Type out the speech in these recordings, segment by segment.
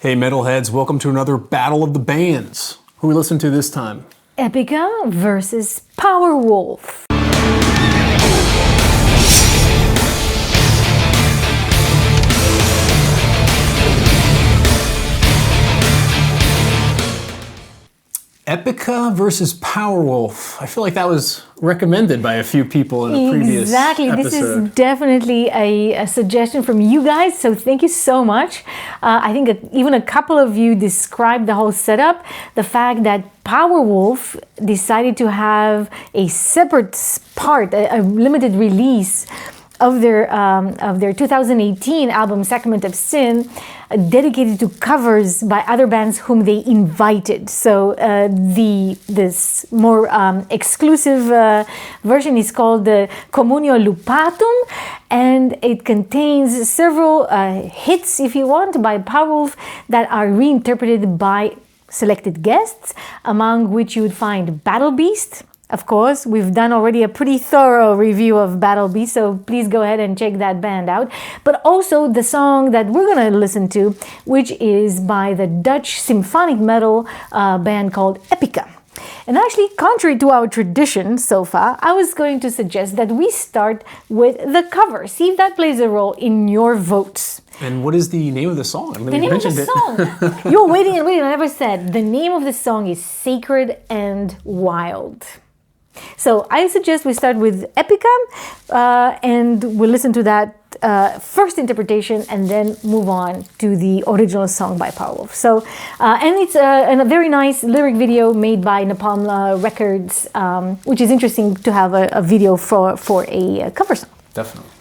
Hey metalheads, welcome to another Battle of the Bands. Who we listen to this time? Epica versus Powerwolf. Epica versus Powerwolf. I feel like that was recommended by a few people in a previous episode. This is definitely a suggestion from you guys, so thank you so much. I think even a couple of you described the whole setup. The fact that Powerwolf decided to have a separate part, a limited release of their 2018 album Sacrament of Sin, dedicated to covers by other bands whom they invited. So this more exclusive version is called the Communio Lupatum, and it contains several hits, if you want, by Powerwolf that are reinterpreted by selected guests, among which you would find Battle Beast. Of course, we've done already a pretty thorough review of Battle Beast, so please go ahead and check that band out. But also the song that we're going to listen to, which is by the Dutch symphonic metal band called Epica. And actually, contrary to our tradition so far, I was going to suggest that we start with the cover. See if that plays a role in your votes. And what is the name of the song? I mean, the name of the song. You were waiting and waiting. I never said. The name of the song is Sacred and Wild. So I suggest we start with Epica and we'll listen to that first interpretation and then move on to the original song by Powerwolf. So, and it's a very nice lyric video made by Napalm Records, which is interesting to have a video for a cover song. Definitely.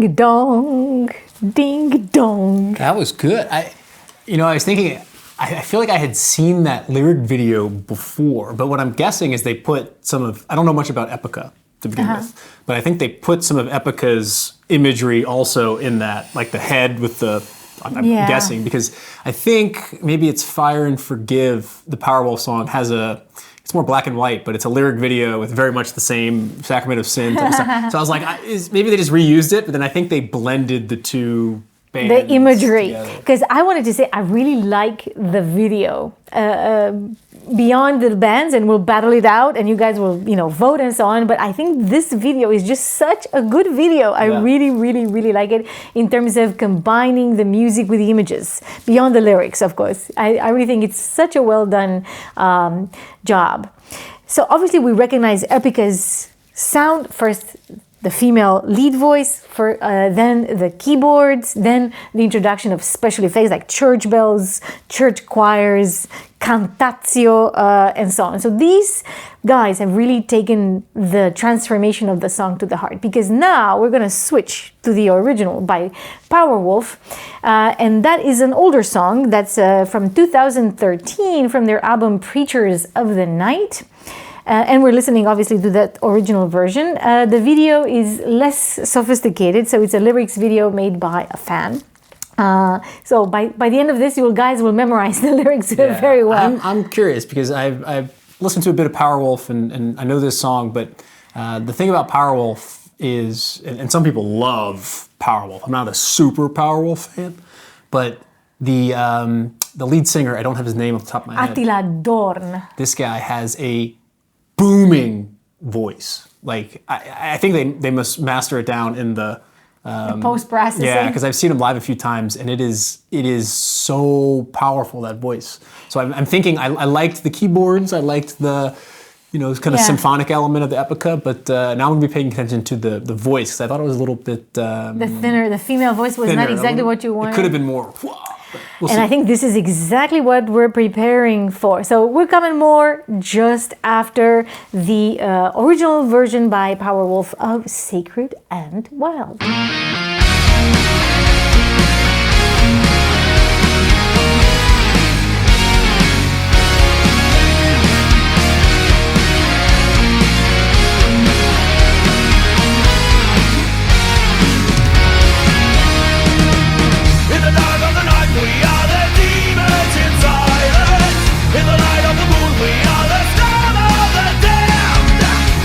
Ding dong, ding dong. That was good. I was thinking, I feel like I had seen that lyric video before, but what I'm guessing is they put some of, I don't know much about Epica to begin with, but I think they put some of Epica's imagery also in that, like the head with the, I'm guessing, because I think maybe it's Fire and Forgive, the Powerwolf song, has it's more black and white, but it's a lyric video with very much the same Sacrament of Sin type of stuff. So I was like, maybe they just reused it, but then I think they blended the two bands the imagery. together. Because I wanted to say, I really like the video. Beyond the bands, and we'll battle it out, and you guys will, vote and so on. But I think this video is just such a good video. I really, really, really like it in terms of combining the music with the images, beyond the lyrics, of course. I really think it's such a well done job. So obviously we recognize Epica's sound first. The female lead voice, then the keyboards, then the introduction of special effects like church bells, church choirs, cantatio, and so on. So these guys have really taken the transformation of the song to the heart, because now we're going to switch to the original by Powerwolf, and that is an older song that's from 2013 from their album Preachers of the Night. And we're listening, obviously, to that original version. The video is less sophisticated, so it's a lyrics video made by a fan. So by the end of this, you guys will memorize the lyrics very well. I'm curious, because I've listened to a bit of Powerwolf, and I know this song, but the thing about Powerwolf is, and some people love Powerwolf. I'm not a super Powerwolf fan, but the lead singer, I don't have his name off the top of my head. Attila Dorn. This guy has a booming voice. Like I think they must master it down in the post-processing. Yeah, because I've seen him live a few times, and it is so powerful, that voice. So I'm thinking I liked the keyboards, I liked the kind of symphonic element of the Epica, but now I'm gonna be paying attention to the voice, because I thought it was a little bit the female voice was not exactly what you wanted. It could have been more. We'll and see. I think this is exactly what we're preparing for. So we're coming more just after the original version by Powerwolf of Sacred and Wild.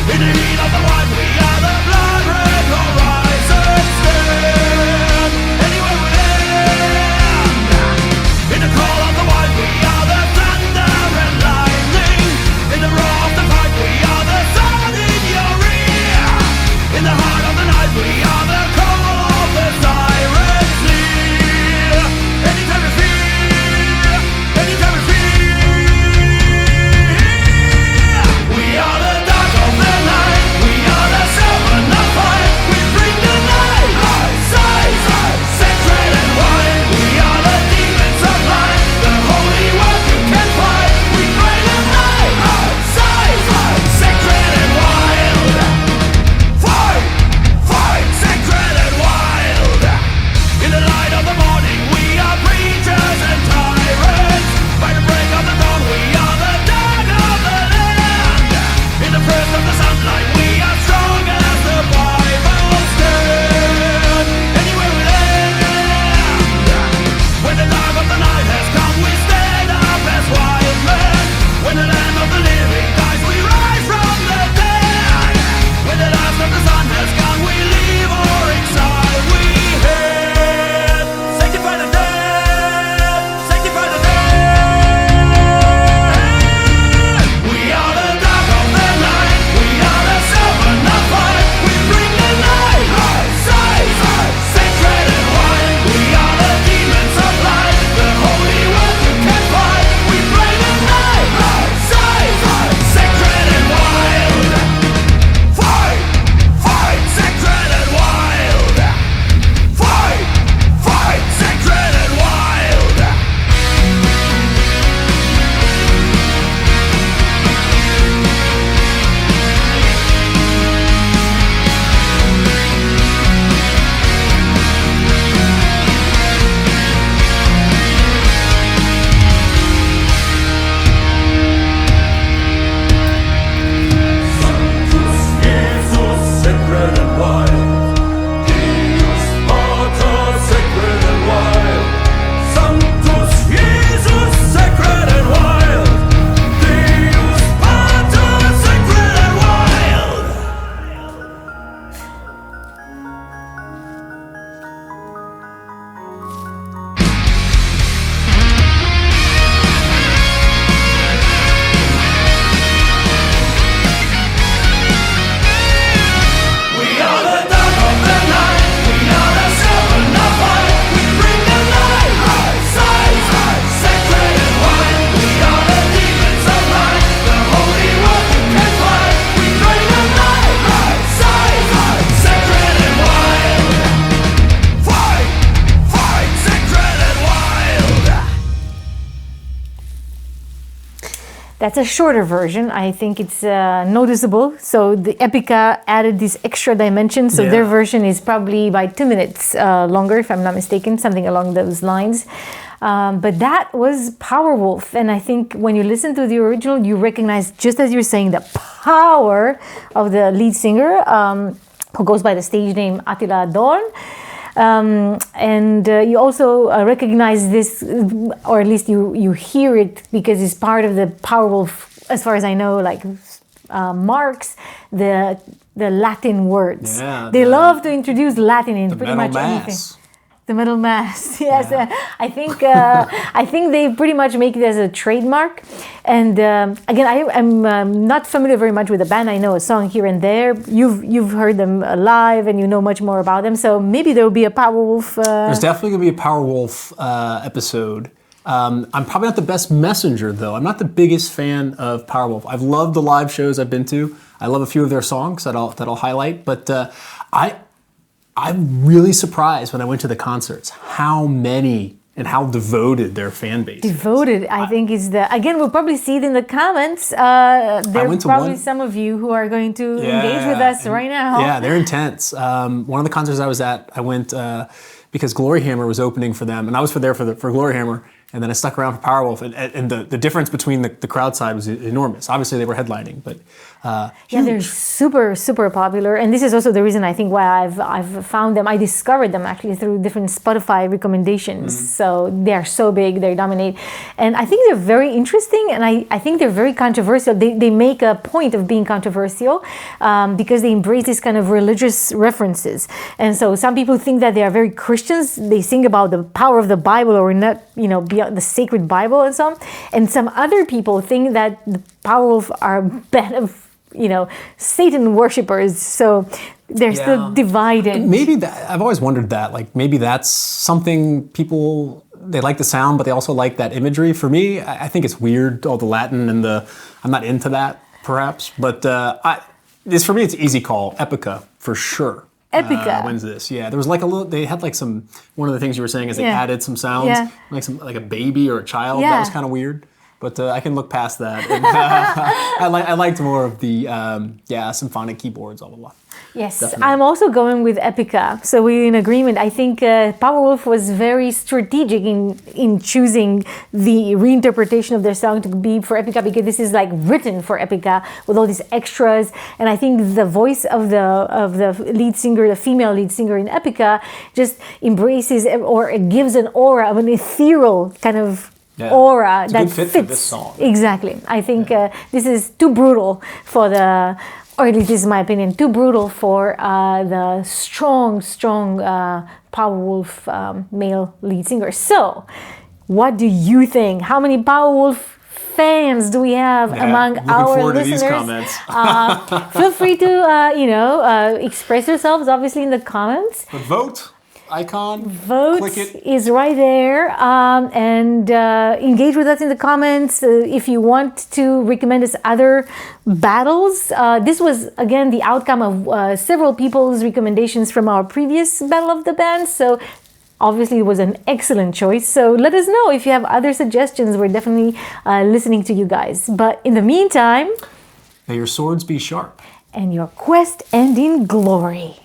In the heat of the light, we are the blood red horizons. That's a shorter version. I think it's noticeable. So the Epica added this extra dimension. So their version is probably by 2 minutes longer, if I'm not mistaken, something along those lines. But that was Powerwolf. And I think when you listen to the original, you recognize, just as you're saying, the power of the lead singer, who goes by the stage name Attila Dorn. And you also recognize this, or at least you hear it, because it's part of the Powerwolf, as far as I know, like marks the Latin words. Yeah, they love to introduce Latin in pretty much anything. Mass. The metal mass, yes. I think they pretty much make it as a trademark. And again, I'm not familiar very much with the band. I know a song here and there. You've heard them live, and you know much more about them. So maybe there will be a Powerwolf. There's definitely going to be a Powerwolf episode. I'm probably not the best messenger, though. I'm not the biggest fan of Powerwolf. I've loved the live shows I've been to. I love a few of their songs that I'll highlight, but I'm really surprised when I went to the concerts how many and how devoted their fan base is. Devoted, I think is the, again, we'll probably see it in the comments. There are probably some of you who are going to engage with us right now. Yeah, they're intense. One of the concerts I was at, I went because Glory Hammer was opening for them, and I was there for Glory Hammer, and then I stuck around for Powerwolf, and the difference between the crowd side was enormous. Obviously, they were headlining, but yeah, they're super, super popular, and this is also the reason I think why I've found them. I discovered them actually through different Spotify recommendations. So they are so big, they dominate, and I think they're very interesting, and I think they're very controversial. They make a point of being controversial because they embrace this kind of religious references, and so some people think that they are very Christians. They sing about the power of the Bible, or not, beyond the sacred Bible and so on. And some other people think that the Powerwolf are Satan worshippers. So they're still divided. Maybe I've always wondered that. Like maybe that's something people, they like the sound, but they also like that imagery. For me, I think it's weird, all the Latin and I'm not into that, perhaps. But for me, it's easy call. Epica, for sure. Epica. When's this? Yeah, there was like they had like one of the things you were saying is they added some sounds, like a baby or a child. That was kind of weird, but I can look past that. And, I liked more of the symphonic keyboards, blah, blah, blah. Yes, definitely. I'm also going with Epica. So we're in agreement. I think Powerwolf was very strategic in choosing the reinterpretation of their song to be for Epica, because this is like written for Epica with all these extras. And I think the voice of the lead singer, the female lead singer in Epica, just embraces or gives an aura of an ethereal kind of aura it's that a good fit fits for this song. Exactly. I think this is too brutal for the. Or at least this is my opinion, too brutal for the strong Powerwolf male lead singer. So, what do you think? How many Powerwolf fans do we have among our listeners? Looking forward to these comments. Feel free to, express yourselves, obviously, in the comments. But vote. Icon. Vote click it. is right there, and engage with us in the comments if you want to recommend us other battles. This was again the outcome of several people's recommendations from our previous Battle of the Bands, so obviously it was an excellent choice. So let us know if you have other suggestions. We're definitely listening to you guys. But in the meantime, may your swords be sharp and your quest end in glory.